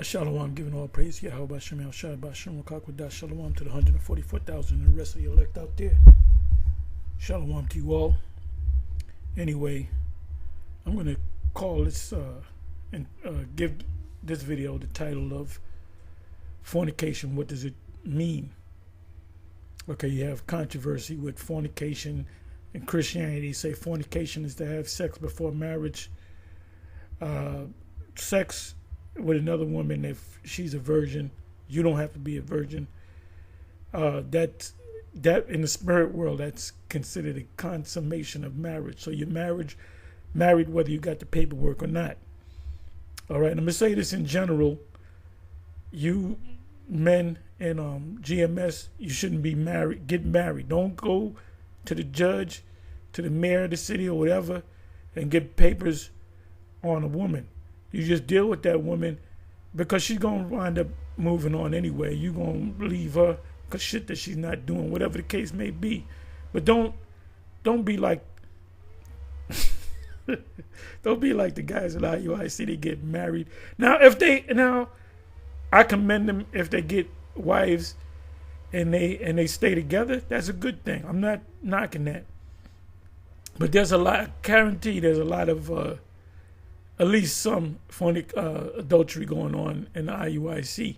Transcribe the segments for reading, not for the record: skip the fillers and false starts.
Shalom, giving all praise to Yahawah, Sham, Qadash, Shalom to the 144,000 and the rest of the elect out there. Shalom to you all. Anyway, I'm going to call this and give this video the title of Fornication. What does it mean? Okay, you have controversy with fornication. In Christianity, say fornication is to have sex before marriage. Sex with another woman, if she's a virgin, you don't have to be a virgin. That in the spirit world, that's considered a consummation of marriage. So you're married whether you got the paperwork or not. All right, I'm gonna say this in general. You men in GMS, you shouldn't be married. Get married. Don't go to the judge, to the mayor of the city or whatever, and get papers on a woman. You just deal with that woman because she's going to wind up moving on anyway. You're going to leave her because shit that she's not doing, whatever the case may be. But don't be like don't be like the guys at IUIC. They get married. Now I commend them if they get wives and they stay together. That's a good thing. I'm not knocking that. But there's a lot, guarantee there's a lot of at least some adultery going on in the IUIC.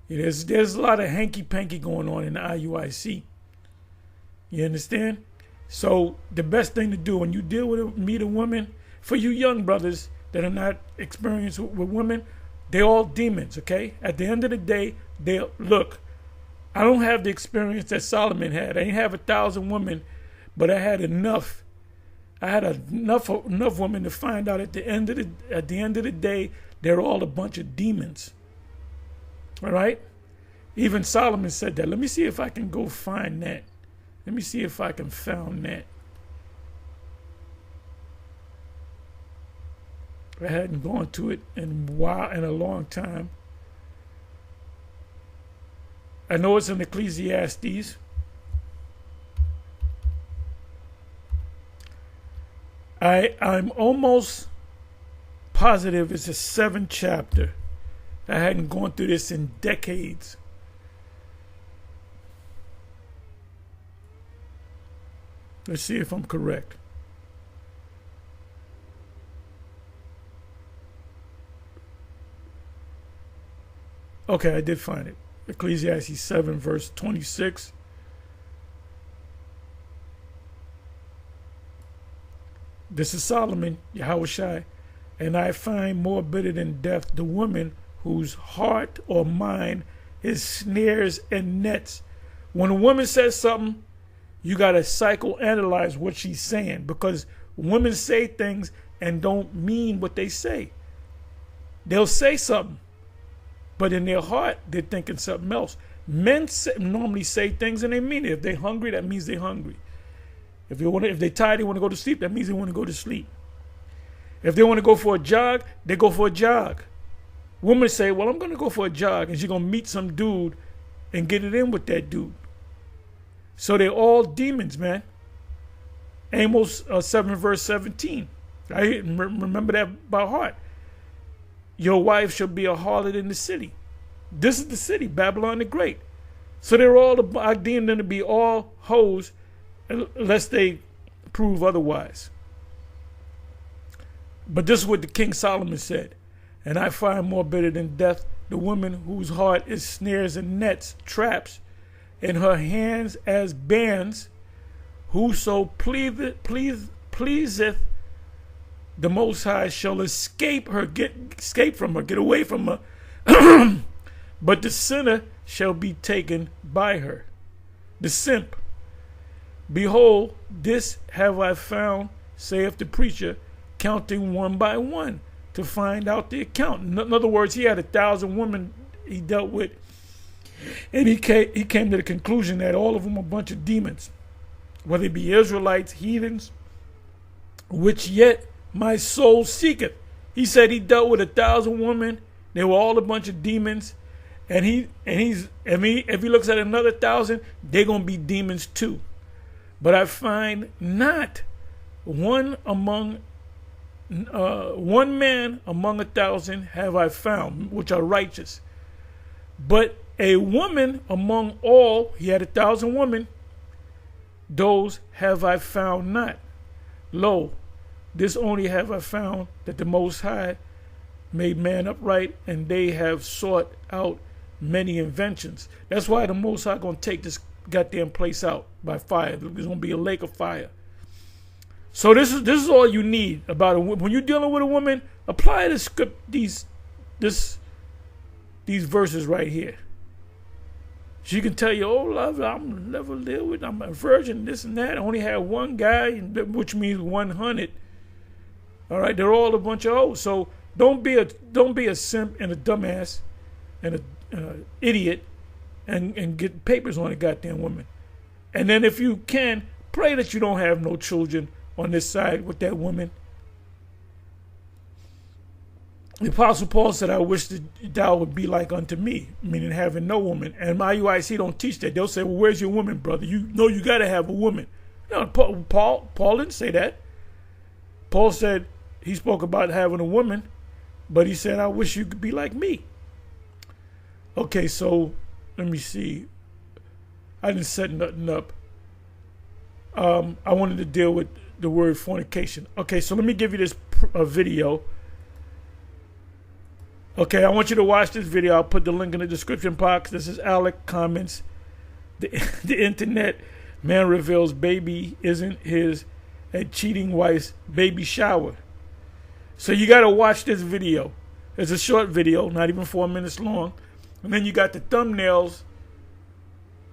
There's a lot of hanky-panky going on in the IUIC. You understand? So the best thing to do when you meet a woman, for you young brothers that are not experienced with women, they're all demons, okay? At the end of the day, look, I don't have the experience that Solomon had. I didn't have 1,000 women, but I had enough. I had enough women to find out at the end of the day, they're all a bunch of demons. All right? Even Solomon said that. Let me see if I can go find that. Let me see if I can find that. I hadn't gone to it in a long time. I know it's in Ecclesiastes. I'm almost positive it's the 7th chapter. I hadn't gone through this in decades. Let's see if I'm correct. Okay, I did find it. Ecclesiastes 7, verse 26. This is Solomon, Yahawashi, and I find more bitter than death the woman whose heart or mind is snares and nets. When a woman says something, you got to psychoanalyze what she's saying, because women say things and don't mean what they say. They'll say something, but in their heart, they're thinking something else. Men normally say things and they mean it. If they're hungry, that means they're hungry. If they're tired, they want to go to sleep, that means they want to go to sleep. If they want to go for a jog, they go for a jog. Women say, well, I'm going to go for a jog, and she's going to meet some dude and get it in with that dude. So they're all demons, man. Amos 7 verse 17. I remember that by heart. Your wife shall be a harlot in the city. This is the city, Babylon the Great. So I deem them to be all hoes, unless they prove otherwise. But this is what the King Solomon said. And I find more bitter than death the woman whose heart is snares and nets, traps, in her hands as bands, whoso pleaseth the Most High shall escape from her, get away from her. But the sinner shall be taken by her. The simp. Behold, this have I found, saith the preacher, counting one by one to find out the account. In other words, he had 1,000 women he dealt with, and he came to the conclusion that all of them are a bunch of demons, whether it be Israelites, heathens, which yet my soul seeketh. He said he dealt with 1,000 women. They were all a bunch of demons, and if he looks at another 1,000, they're gonna be demons too. But I find not one among one man among 1,000 have I found, which are righteous. But a woman among all, he had 1,000 women, those have I found not. Lo, this only have I found, that the Most High made man upright, and they have sought out many inventions. That's why the Most High gonna take this goddamn place out by fire. There's gonna be a lake of fire. So this is all you need about a woman. When you're dealing with a woman, apply the script, these verses right here. She can tell you, oh, love, I'm never lived with, I'm a virgin, this and that. I only had one guy, which means 100. All right, they're all a bunch of hoes. So don't be a simp and a dumbass and an idiot and get papers on a goddamn woman. And then if you can, pray that you don't have no children on this side with that woman. The Apostle Paul said, I wish that thou would be like unto me, meaning having no woman. And my UIC don't teach that. They'll say, well, where's your woman, brother? You know you got to have a woman. No, Paul didn't say that. Paul said he spoke about having a woman, but he said, I wish you could be like me. Okay, so let me see. I didn't set nothing up. I wanted to deal with the word fornication. Okay, so let me give you this video. Okay, I want you to watch this video. I'll put the link in the description box. This is Alec comments. The internet man reveals baby isn't his and cheating wife's baby shower. So you got to watch this video. It's a short video, not even 4 minutes long. And then you got the thumbnails.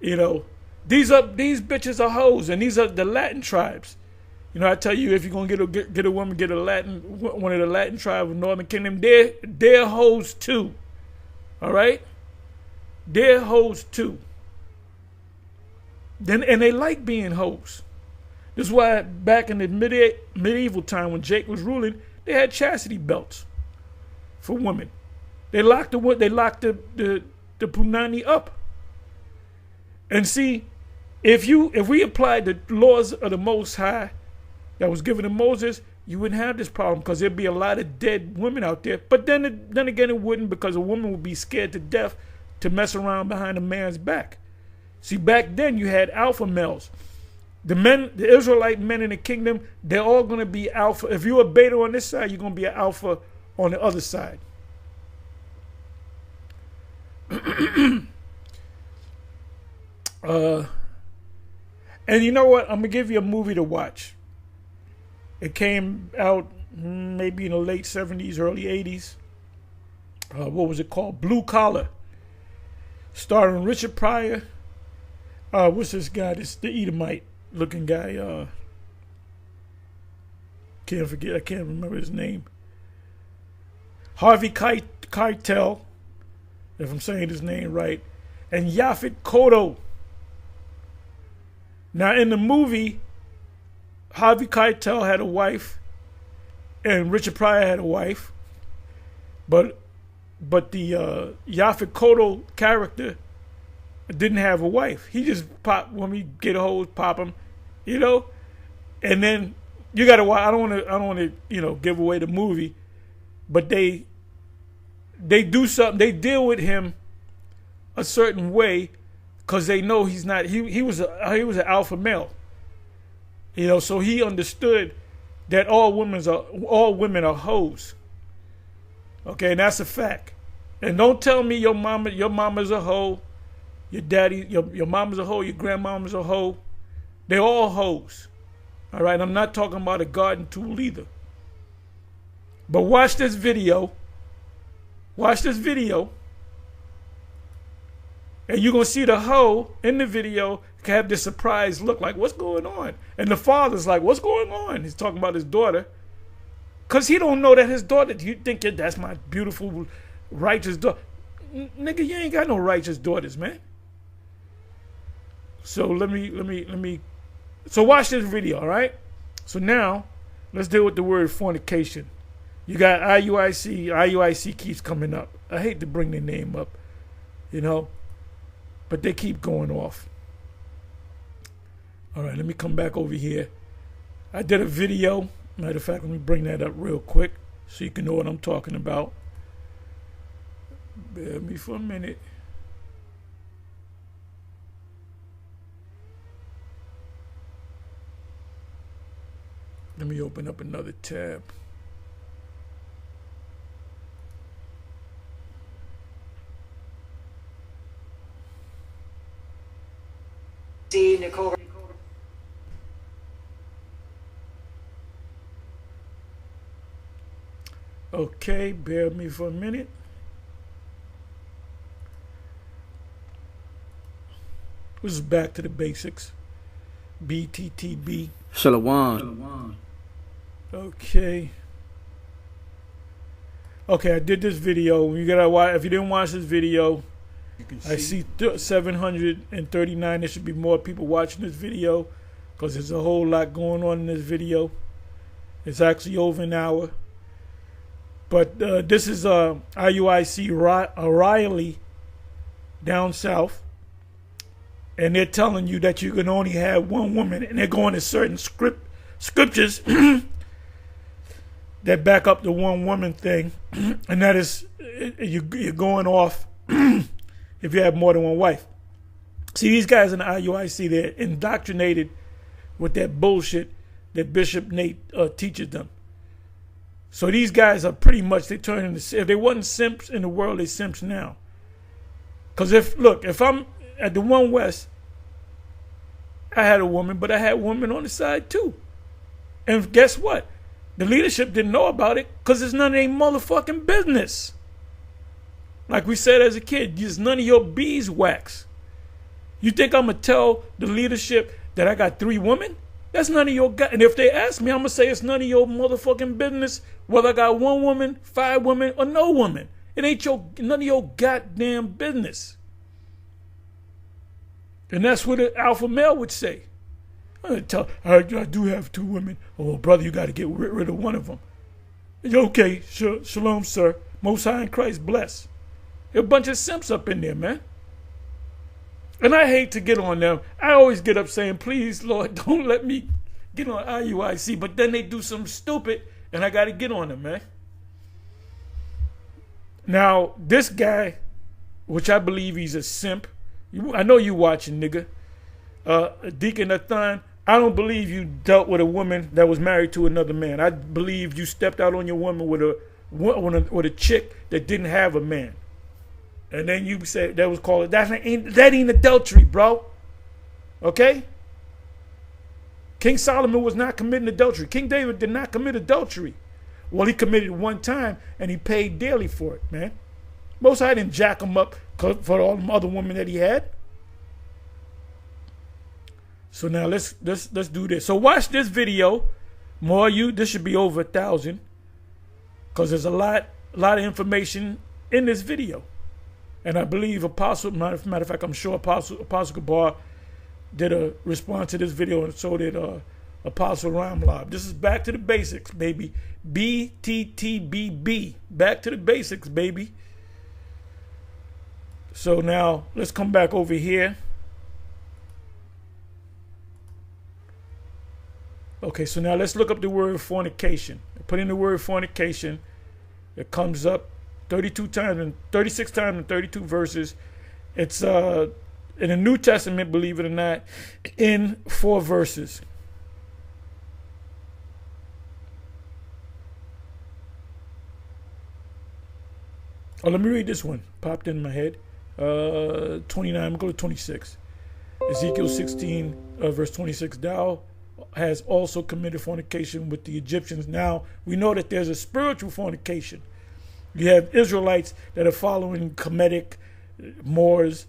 You know, these bitches are hoes, and these are the Latin tribes. You know, I tell you, if you're gonna get a woman, get one of the Latin tribes of Northern Kingdom, they're hoes too. All right, they're hoes too. And they like being hoes. This is why back in the medieval time when Jake was ruling, they had chastity belts for women. They locked the punani up. And see, if we applied the laws of the Most High that was given to Moses, you wouldn't have this problem, because there'd be a lot of dead women out there. But then again, it wouldn't, because a woman would be scared to death to mess around behind a man's back. See, back then you had alpha males. The Israelite men in the kingdom, they're all going to be alpha. If you're a beta on this side, you're going to be an alpha on the other side. And you know what? I'm going to give you a movie to watch. It came out maybe in the late 70s, early 80s. What was it called? Blue Collar. Starring Richard Pryor. What's this guy? This the Edomite looking guy. Can't forget. I can't remember his name. Harvey Keitel, if I'm saying his name right. And Yaphet Kotto. Now in the movie, Harvey Keitel had a wife, and Richard Pryor had a wife, but the Yaphet Kotto character didn't have a wife. He just pop when we get a hose, pop him, you know. And then you gotta watch. I don't want to give away the movie, but they do something. They deal with him a certain way because they know he's not. He was an alpha male. You know, so he understood that all women are hoes. Okay, and that's a fact. And don't tell me your mama's a hoe, your mama's a hoe, your grandmama's a hoe. They're all hoes. All right, I'm not talking about a garden tool either. But watch this video. Watch this video. And you're going to see the hoe in the video have this surprised look like, what's going on? And the father's like, what's going on? He's talking about his daughter. Because he don't know that his daughter, you think that's my beautiful, righteous daughter. Nigga, you ain't got no righteous daughters, man. So let me. So watch this video, all right? So now, let's deal with the word fornication. You got IUIC. IUIC keeps coming up. I hate to bring their name up, you know, but they keep going off. All right, let me come back over here. I did a video Matter of fact, let me bring that up real quick so you can know what I'm talking about. Bear with me for a minute. Let me open up another tab. See Nicole. Okay, bear with me for a minute. This is back to the basics. BTTB. Shalom. Okay. Okay, I did this video. You gotta watch. If you didn't watch this video, I see 739. There should be more people watching this video because there's a whole lot going on in this video. It's actually over an hour. But this is IUIC O'Reilly down south. And they're telling you that you can only have one woman. And they're going to certain scriptures that back up the one woman thing. And that is, you're going off if you have more than one wife. See, these guys in the IUIC, they're indoctrinated with that bullshit that Bishop Nate teaches them. So these guys are pretty much, they turn into, if they wasn't simps in the world, they simps now. Because if I'm at the One West, I had a woman, but I had women on the side too. And guess what? The leadership didn't know about it because it's none of their motherfucking business. Like we said as a kid, it's none of your beeswax. You think I'm going to tell the leadership that I got 3 women? That's none of your and if they ask me, I'm going to say it's none of your motherfucking business whether I got 1 woman, 5 women, or no woman. It ain't none of your goddamn business. And that's what an alpha male would say. I do have 2 women. Oh, brother, you got to get rid of one of them. Okay, shalom, sir. Most High in Christ bless. There a bunch of simps up in there, man. And I hate to get on them. I always get up saying, please, Lord, don't let me get on IUIC. But then they do something stupid, and I got to get on them, man. Now, this guy, which I believe he's a simp. I know you watching, nigga. Deacon Atha, I don't believe you dealt with a woman that was married to another man. I believe you stepped out on your woman with a chick that didn't have a man. And then you said that was called that ain't adultery, bro. Okay? King Solomon was not committing adultery. King David did not commit adultery. Well, he committed it one time and he paid dearly for it, man. Most High didn't jack him up for all the other women that he had. So now let's do this. So watch this video. More you, this should be over 1,000. Because there's a lot of information in this video. And I believe Apostle, matter of fact, I'm sure Apostle Gabar did a response to this video, and so did Apostle Ramlab. This is back to the basics, baby. BTTBB. Back to the basics, baby. So now let's come back over here. Okay, so now let's look up the word fornication. Put in the word fornication. It comes up 36 times in 32 verses. It's in the New Testament, believe it or not, in 4 verses. Oh, let me read this one. Popped in my head. 29, I'm going to go to 26. Ezekiel 16, verse 26. Thou has also committed fornication with the Egyptians. Now, we know that there's a spiritual fornication. You have Israelites that are following Kemetic, Moors,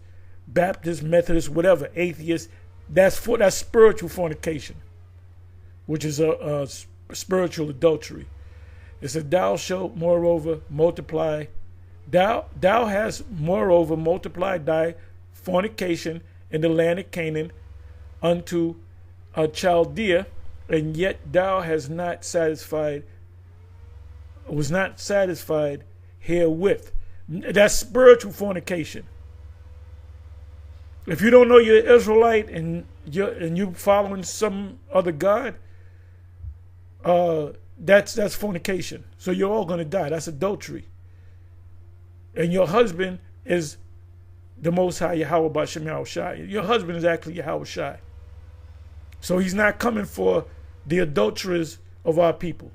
Baptists, Methodists, whatever, atheists. That's spiritual fornication, which is a spiritual adultery. It says, thou shalt moreover multiply. Thou hast moreover multiplied thy fornication in the land of Canaan unto Chaldea, and yet thou was not satisfied herewith. That's spiritual fornication. If you don't know you're Israelite and you're following some other God, that's fornication. So you're all going to die. That's adultery. And your husband is the Most High Yahawah B'Shem Yahawashi. Your husband is actually Yahawashi. So he's not coming for the adulterers of our people.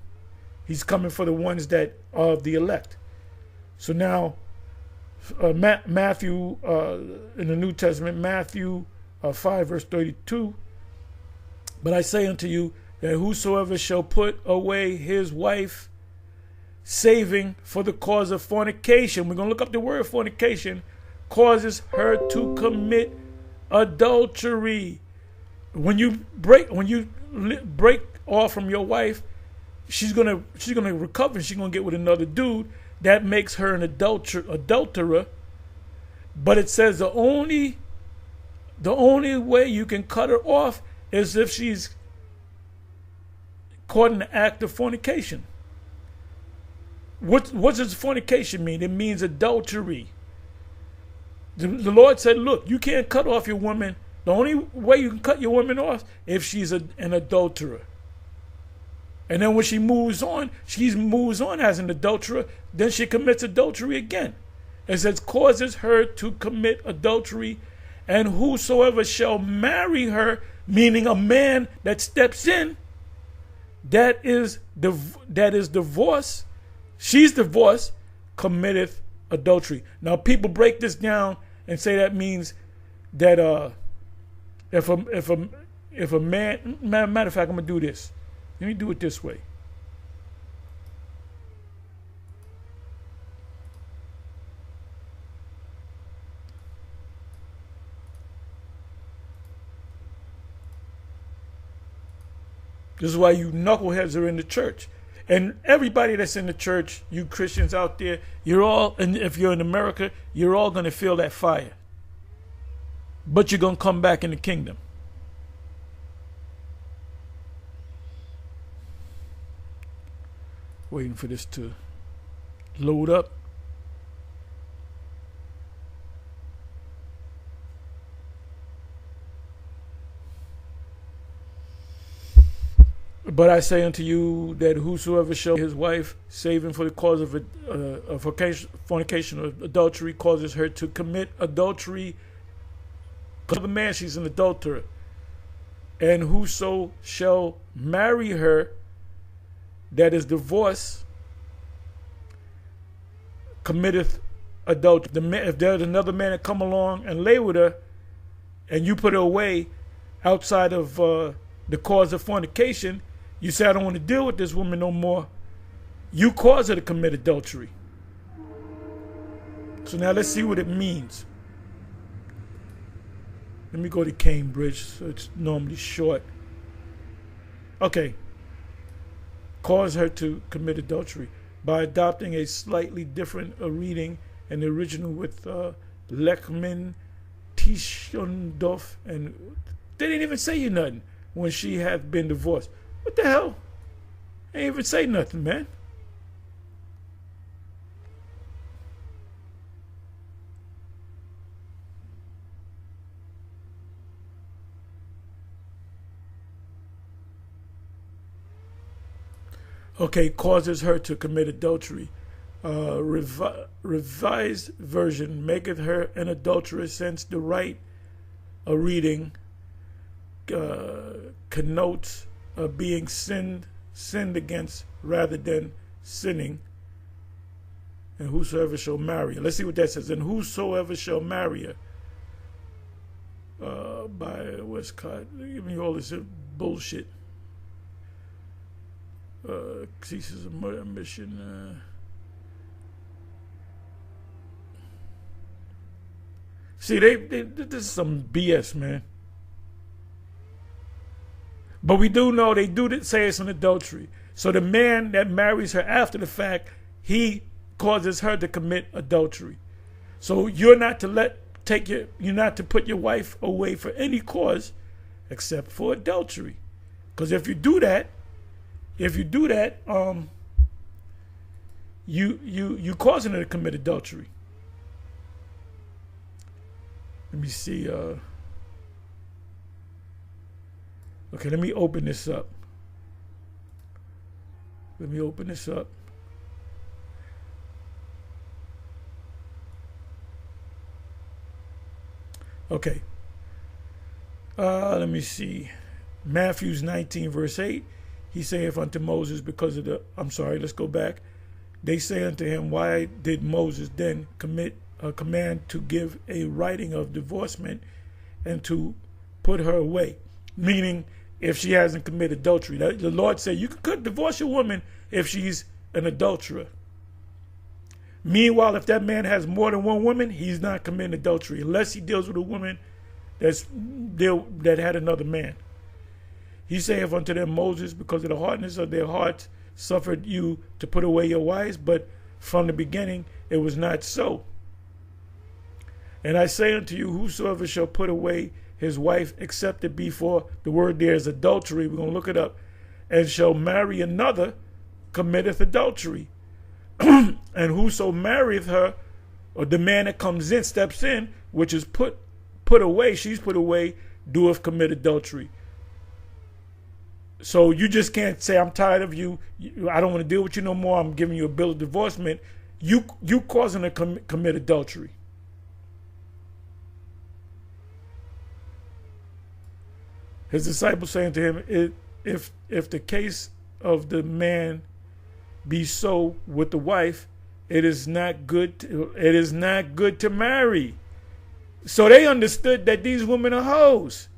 He's coming for the ones that are of the elect. So now, Matthew, in the New Testament, Matthew 5 verse 32, but I say unto you that whosoever shall put away his wife, saving for the cause of fornication, we're going to look up the word fornication, causes her to commit adultery. When you break off from your wife, she's gonna recover. She's gonna get with another dude. That makes her an adulterer. But it says the only way you can cut her off is if she's caught in the act of fornication. What does fornication mean? It means adultery. The Lord said, look, you can't cut off your woman. The only way you can cut your woman off if she's an adulterer. And then when she moves on as an adulterer, then she commits adultery again. It says, causes her to commit adultery, and whosoever shall marry her, meaning a man that steps in, that is divorce, she's divorced, committeth adultery. Now people break this down and say that means that if a man, matter of fact, I'm gonna do this. Let me do it this way. This is why you knuckleheads are in the church. And everybody that's in the church, you Christians out there, you're all, and if you're in America, you're all going to feel that fire. But you're going to come back in the kingdom. Waiting for this to load up. But I say unto you that whosoever shall his wife, saving for the cause of fornication or adultery, causes her to commit adultery. Because of the man, she's an adulterer. And whoso shall marry her, that is divorced, committeth adultery. If there's another man that come along and lay with her, and you put her away outside of the cause of fornication, you say, I don't want to deal with this woman no more. You cause her to commit adultery. So now let's see what it means. Let me go to Cambridge, so it's normally short. Okay. Cause her to commit adultery by adopting a slightly different reading in the original with Lechman, Tishondorf, and they didn't even say you nothing when she had been divorced. What the hell? They ain't even say nothing, man. Okay, causes her to commit adultery. Revised version maketh her an adulteress, since the right reading connotes being sinned against rather than sinning. And whosoever shall marry her. Let's see what that says. And whosoever shall marry her. By Westcott. Give me all this bullshit. Ceases a murder mission. See, this is some BS, man. But we do know they do say it's an adultery. So the man that marries her after the fact, he causes her to commit adultery. So you're not to you're not to put your wife away for any cause except for adultery. Because if you do that, you causing her to commit adultery. Let me see. Okay, let me open this up. Let me open this up. Okay. Let me see. Matthew 19, verse 8. He saith unto Moses, because of the, let's go back. They say unto him, why did Moses then command to give a writing of divorcement and to put her away? Meaning, if she hasn't committed adultery. The Lord said, you could divorce your woman if she's an adulterer. Meanwhile, if that man has more than one woman, he's not committing adultery unless he deals with a woman that had another man. He saith unto them, Moses, because of the hardness of their hearts, suffered you to put away your wives, but from the beginning it was not so. And I say unto you, whosoever shall put away his wife, except it be for, the word there is adultery, we're going to look it up, and shall marry another, committeth adultery. And whoso marrieth her, or the man that comes in, steps in, which is put away, she's put away, doeth commit adultery. So you just can't say, I'm tired of you, I don't want to deal with you no more, I'm giving you a bill of divorcement. You causing her to commit adultery. His disciples saying to him, if the case of the man be so with the wife, it is not good to marry. So they understood that these women are hoes.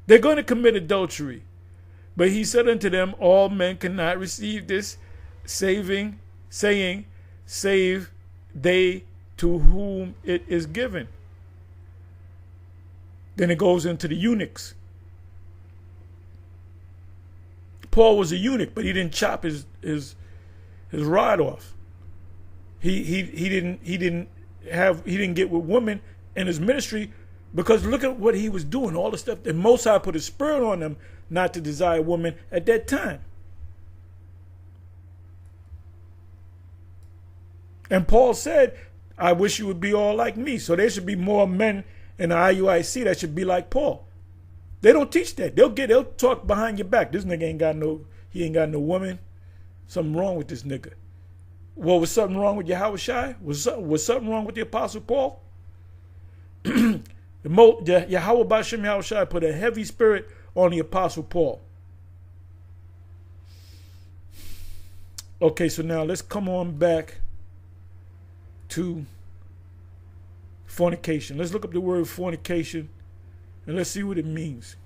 They're going to commit adultery. But he said unto them, all men cannot receive this saying, save they to whom it is given. Then it goes into the eunuchs. Paul was a eunuch, but he didn't chop his rod off. He didn't get with women in his ministry, because look at what he was doing, all the stuff that Most High put a spirit on him not to desire women at that time. And Paul said, I wish you would be all like me. So there should be more men in the IUIC that should be like Paul. They don't teach that. They'll talk behind your back. This nigga ain't got no woman. Something wrong with this nigga. Well, was something wrong with Yahawashi? Was something wrong with the Apostle Paul? Yahawah Bashem Yahawashi put a heavy spirit on the Apostle Paul. Okay, so now let's come on back to fornication. Let's look up the word fornication and let's see what it means.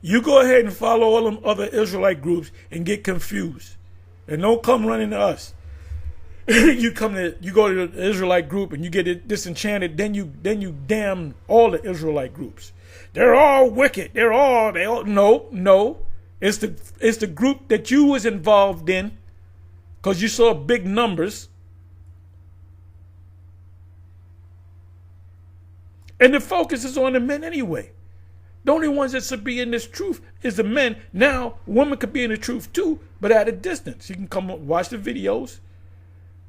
You go ahead and follow all them other Israelite groups and get confused. And don't come running to us. You go to the Israelite group and you get disenchanted, then you damn all the Israelite groups. They're all wicked. They all no. It's the group that you was involved in because you saw big numbers. And the focus is on the men anyway. The only ones that should be in this truth is the men. Now, women could be in the truth too, but at a distance. You can come watch the videos,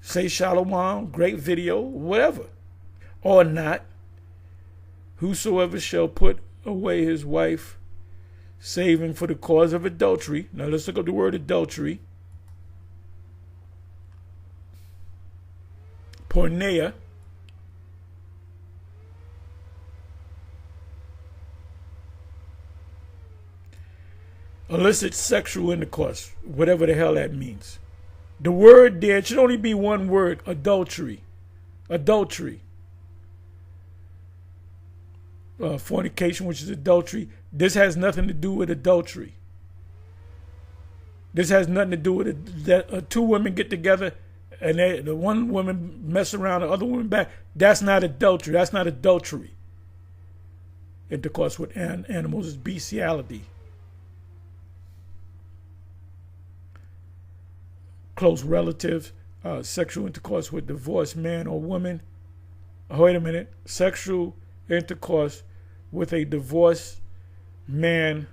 say Shalom, great video, whatever. Or not. Whosoever shall put away his wife, saving for the cause of adultery. Now let's look up the word adultery. Porneia. Illicit sexual intercourse, whatever the hell that means. The word there, it should only be one word, adultery. Adultery. Fornication, which is adultery. This has nothing to do with adultery. This has nothing to do with it. That two women get together and the one woman mess around the other woman back. That's not adultery. That's not adultery. Intercourse with animals is bestiality. Close relatives, sexual intercourse with divorced man or woman. Oh, wait a minute. Sexual intercourse with a divorced man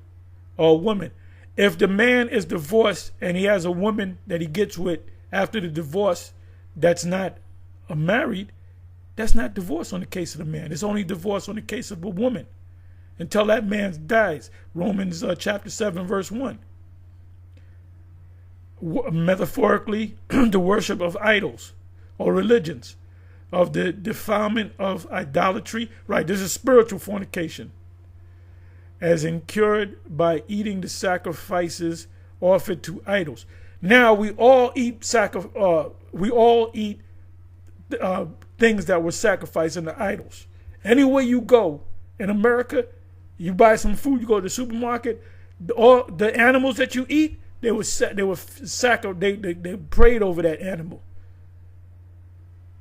or woman. If the man is divorced and he has a woman that he gets with after the divorce that's not married, that's not divorce on the case of the man. It's only divorce on the case of a woman. until that man dies. Romans chapter 7, verse 1. Metaphorically, the worship of idols or religions, of the defilement of idolatry. Right, this is spiritual fornication, as incurred by eating the sacrifices offered to idols. Now we all eat things that were sacrificed unto idols. Anywhere you go in America, you buy some food, you go to the supermarket, all the animals that you eat, they prayed over that animal.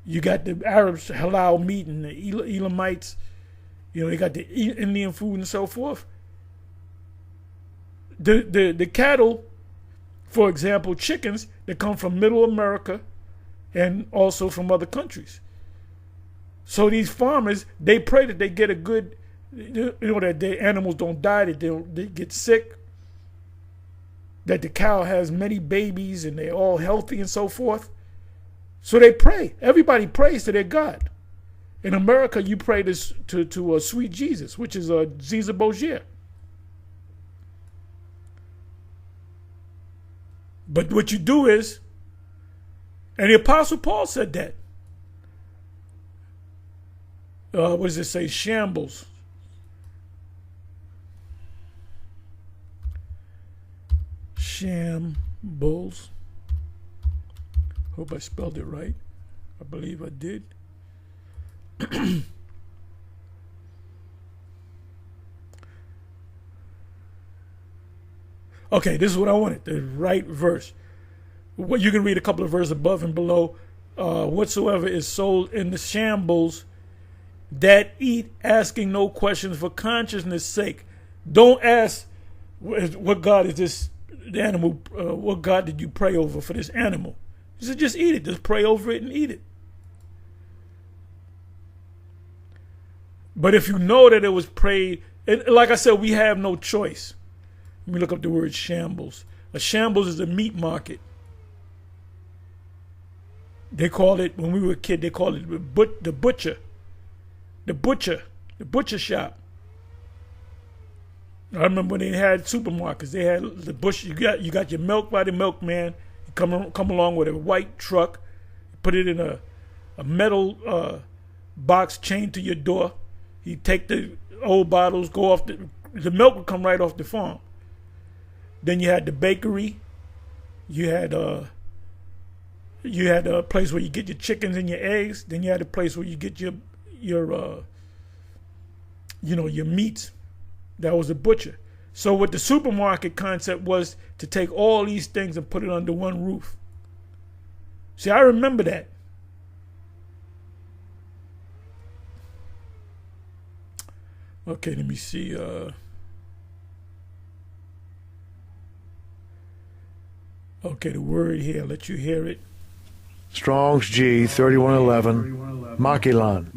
You got the Arabs halal meat and the Elamites, they got the Indian food and so forth. The cattle, for example, chickens that come from Middle America and also from other countries. So these farmers, they pray that they get a good, that their animals don't die, that they get sick, that the cow has many babies and they're all healthy and so forth. So they pray. Everybody prays to their God. In America, you pray to sweet Jesus, which is a Caesar Borgia. But what you do is, and the Apostle Paul said that. What does it say? Shambles. Shambles. Hope I spelled it right. I believe I did. Okay, this is what I wanted, the right verse. Well, you can read a couple of verses above and below. Whatsoever is sold in the shambles that eat, asking no questions for consciousness' sake. Don't ask, what God is this the animal? What God did you pray over for this animal? He said, just eat it. Just pray over it and eat it. But if you know that it was prayed, like I said, we have no choice. Let me look up the word shambles. A shambles is a meat market. They called it, when we were a kid, they called it the butcher. The butcher shop. I remember when they had supermarkets, they had the butcher. You got your milk by the milkman. You come along with a white truck, put it in a metal box chained to your door. You take the old bottles, go off the milk would come right off the farm. Then you had the bakery. You had a place where you get your chickens and your eggs. Then you had a place where you get your meats. That was a butcher. So what the supermarket concept was to take all these things and put it under one roof. See, I remember that. Okay, let me see. Okay, the word here, I'll let you hear it. Strong's G 3111. Makilan.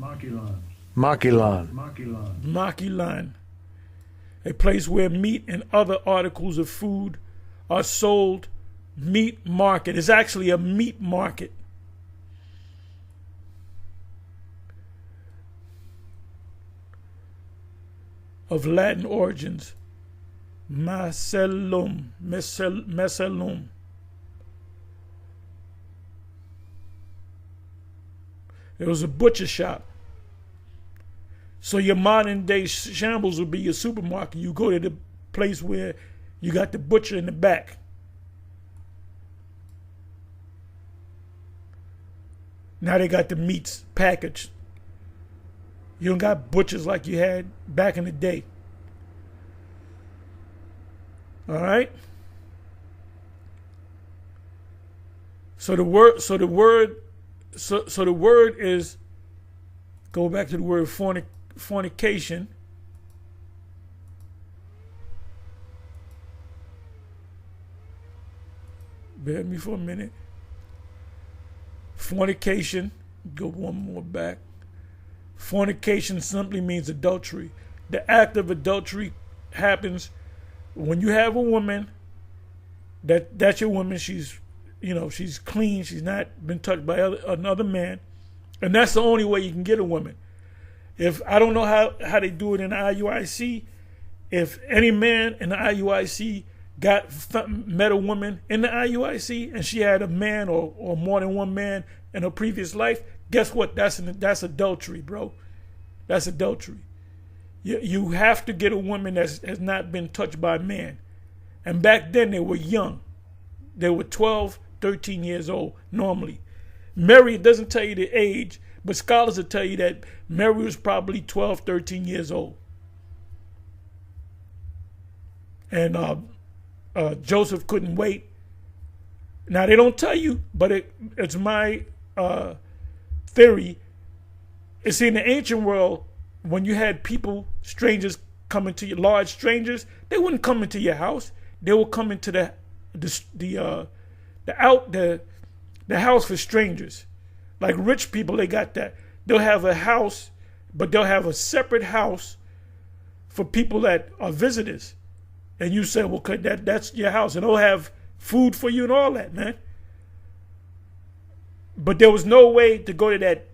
Makilan. A place where meat and other articles of food are sold. Meat market. It's actually a meat market. Of Latin origins. Macellum. It was a butcher shop. So your modern day shambles would be your supermarket. You go to the place where you got the butcher in the back. Now they got the meats packaged. You don't got butchers like you had back in the day. All right? So the word is, go back to the word fornication. Bear with me for a minute. Fornication, go one more back. Fornication simply means adultery. The act of adultery happens when you have a woman, that's your woman, she's clean, she's not been touched by another man, and that's the only way you can get a woman. If I don't know how they do it in the IUIC, if any man in the IUIC met a woman in the IUIC and she had a man or more than one man in her previous life, guess what? That's adultery, bro. That's adultery. You have to get a woman that has not been touched by a man. And back then they were young. They were 12, 13 years old normally. Mary doesn't tell you the age, but scholars will tell you that Mary was probably 12, 13 years old. And Joseph couldn't wait. Now, they don't tell you, but it's my theory. It's in the ancient world, when you had people, strangers coming to you, large strangers, they wouldn't come into your house. They would come into the house for strangers. Like rich people, they got that. They'll have a house, but they'll have a separate house for people that are visitors. And you say, well, that's your house. And they'll have food for you and all that, man. But there was no way to go to that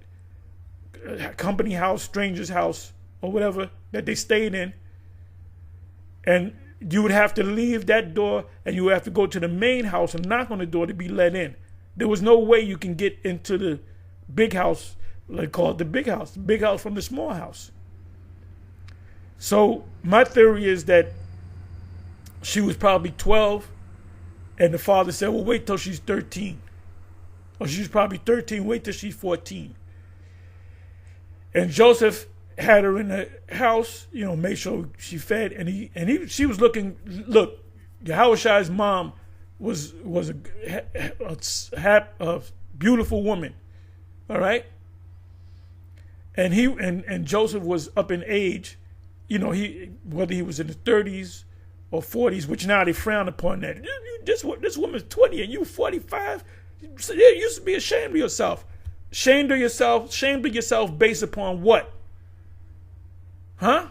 company house, stranger's house, or whatever that they stayed in. And you would have to leave that door and you would have to go to the main house and knock on the door to be let in. There was no way you can get into the big house, they call it the big house from the small house. So my theory is that she was probably 12 and the father said, well, wait till she's 13. Or she's probably 13, wait till she's 14. And Joseph had her in the house, made sure she fed, and she was looking. Look, Yahawashi's mom was a beautiful woman, all right. And Joseph was up in age, whether he was in the 30s or 40s, which now they frown upon that. This woman's 20 and you 45. You used to be ashamed of yourself. Ashamed of yourself based upon what? Huh?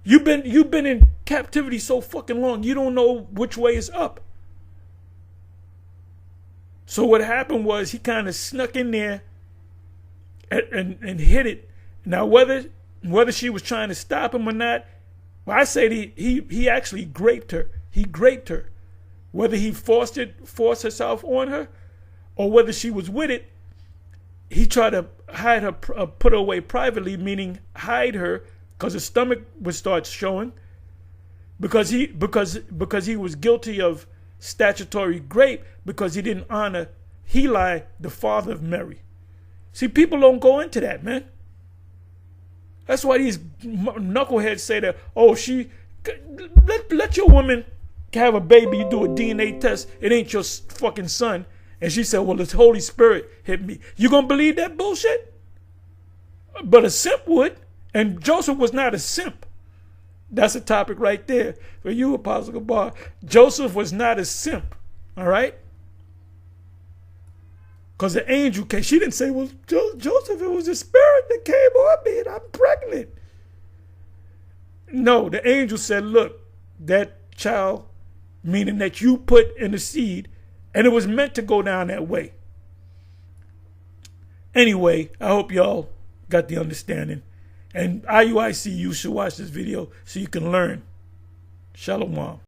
You've been in captivity so fucking long, you don't know which way is up. So what happened was he kind of snuck in there and hit it. Now whether she was trying to stop him or not, well, I say he actually graped her. He graped her. Whether he forced herself on her, or whether she was with it, he tried to hide her, put her away privately, meaning hide her, because her stomach would start showing, because he was guilty of statutory rape, because he didn't honor Heli, the father of Mary. See, people don't go into that, man. That's why these knuckleheads say that, oh, let your woman have a baby, you do a DNA test, it ain't your fucking son. And she said, well, the Holy Spirit hit me. You gonna believe that bullshit? But a simp would. And Joseph was not a simp. That's a topic right there for you, Apostle Gabar. Joseph was not a simp. All right? Because the angel came. She didn't say, well, Joseph, it was the spirit that came on me and I'm pregnant. No, the angel said, look, that child, meaning that you put in the seed, and it was meant to go down that way. Anyway, I hope y'all got the understanding. And IUIC, you should watch this video so you can learn. Shalom.